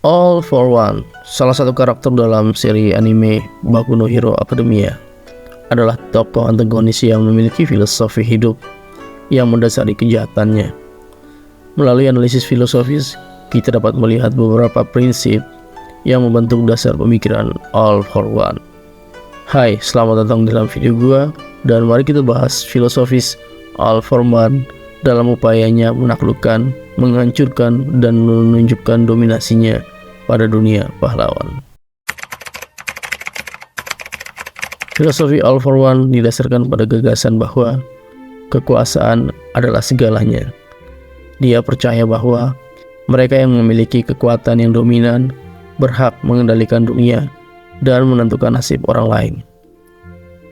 All for One, salah satu karakter dalam seri anime Boku no Hero Academia, adalah tokoh antagonis yang memiliki filosofi hidup yang mendasari kejahatannya. Melalui analisis filosofis, kita dapat melihat beberapa prinsip yang membentuk dasar pemikiran All for One. Hai, selamat datang dalam video gua, dan mari kita bahas filosofis All for One dalam upayanya menaklukkan, menghancurkan, dan menunjukkan dominasinya pada dunia pahlawan. Filosofi All for One didasarkan pada gagasan bahwa kekuasaan adalah segalanya. Dia percaya bahwa mereka yang memiliki kekuatan yang dominan berhak mengendalikan dunia dan menentukan nasib orang lain.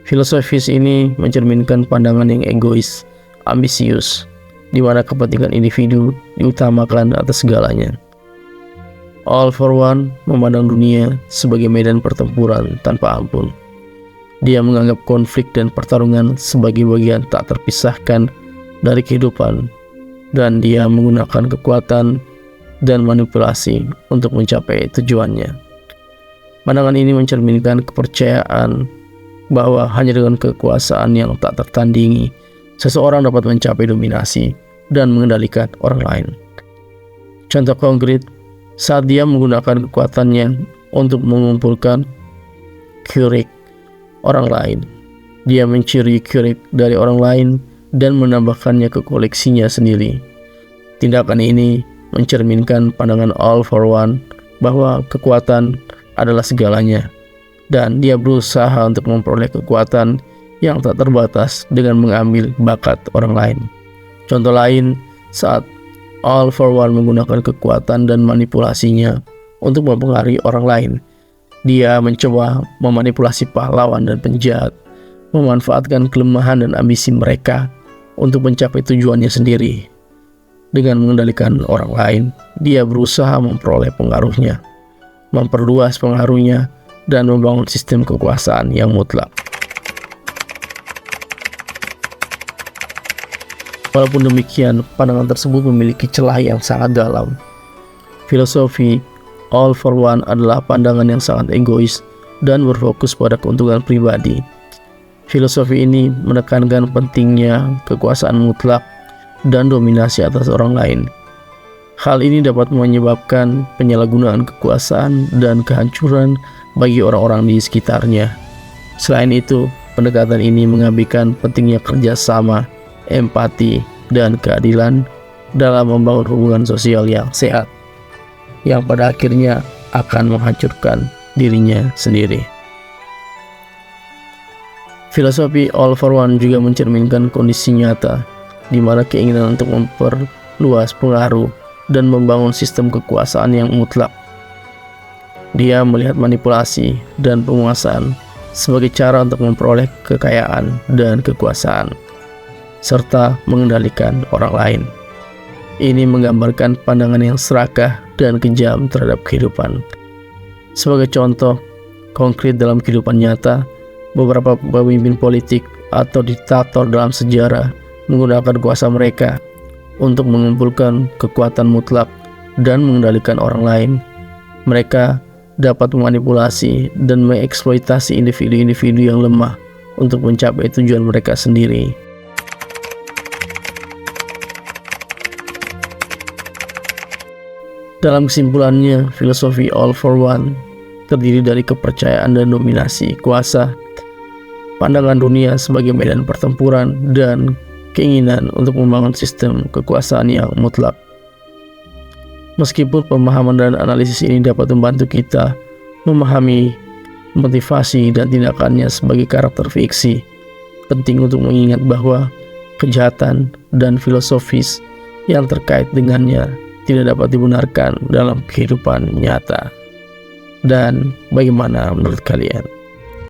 Filosofis ini mencerminkan pandangan yang egois, ambisius, di mana kepentingan individu diutamakan atas segalanya. All for One memandang dunia sebagai medan pertempuran tanpa ampun. Dia menganggap konflik dan pertarungan sebagai bagian tak terpisahkan dari kehidupan, dan dia menggunakan kekuatan dan manipulasi untuk mencapai tujuannya. Pandangan ini mencerminkan kepercayaan bahwa hanya dengan kekuasaan yang tak tertandingi, seseorang dapat mencapai dominasi dan mengendalikan orang lain. Contoh konkret, saat dia menggunakan kekuatannya untuk mengumpulkan Keurig orang lain, dia mencuri Keurig dari orang lain dan menambahkannya ke koleksinya sendiri. Tindakan ini mencerminkan pandangan All for One bahwa kekuatan adalah segalanya, dan dia berusaha untuk memperoleh kekuatan yang tak terbatas dengan mengambil bakat orang lain. Contoh lain, saat All for One menggunakan kekuatan dan manipulasinya untuk mempengaruhi orang lain, dia mencoba memanipulasi pahlawan dan penjahat, memanfaatkan kelemahan dan ambisi mereka untuk mencapai tujuannya sendiri. Dengan mengendalikan orang lain, dia berusaha memperoleh pengaruhnya, memperluas pengaruhnya, dan membangun sistem kekuasaan yang mutlak. Walaupun demikian, pandangan tersebut memiliki celah yang sangat dalam. Filosofi All for One adalah pandangan yang sangat egois dan berfokus pada keuntungan pribadi. Filosofi ini menekankan pentingnya kekuasaan mutlak dan dominasi atas orang lain. Hal ini dapat menyebabkan penyalahgunaan kekuasaan dan kehancuran bagi orang-orang di sekitarnya. Selain itu, pendekatan ini mengabaikan pentingnya kerjasama, empati, dan keadilan dalam membangun hubungan sosial yang sehat, yang pada akhirnya akan menghancurkan dirinya sendiri. Filosofi All for One juga mencerminkan kondisi nyata, di mana keinginan untuk memperluas pengaruh dan membangun sistem kekuasaan yang mutlak. Dia melihat manipulasi dan penguasaan sebagai cara untuk memperoleh kekayaan dan kekuasaan, serta mengendalikan orang lain. Ini menggambarkan pandangan yang serakah dan kejam terhadap kehidupan. Sebagai contoh konkret dalam kehidupan nyata, beberapa pemimpin politik atau diktator dalam sejarah menggunakan kuasa mereka untuk mengumpulkan kekuatan mutlak dan mengendalikan orang lain. Mereka dapat memanipulasi dan mengeksploitasi individu-individu yang lemah untuk mencapai tujuan mereka sendiri. Dalam kesimpulannya, filosofi All for One terdiri dari kepercayaan dan dominasi kuasa, pandangan dunia sebagai medan pertempuran, dan keinginan untuk membangun sistem kekuasaan yang mutlak. Meskipun pemahaman dan analisis ini dapat membantu kita memahami motivasi dan tindakannya sebagai karakter fiksi, penting untuk mengingat bahwa kejahatan dan filosofis yang terkait dengannya tidak dapat dibenarkan dalam kehidupan nyata. Dan bagaimana menurut kalian?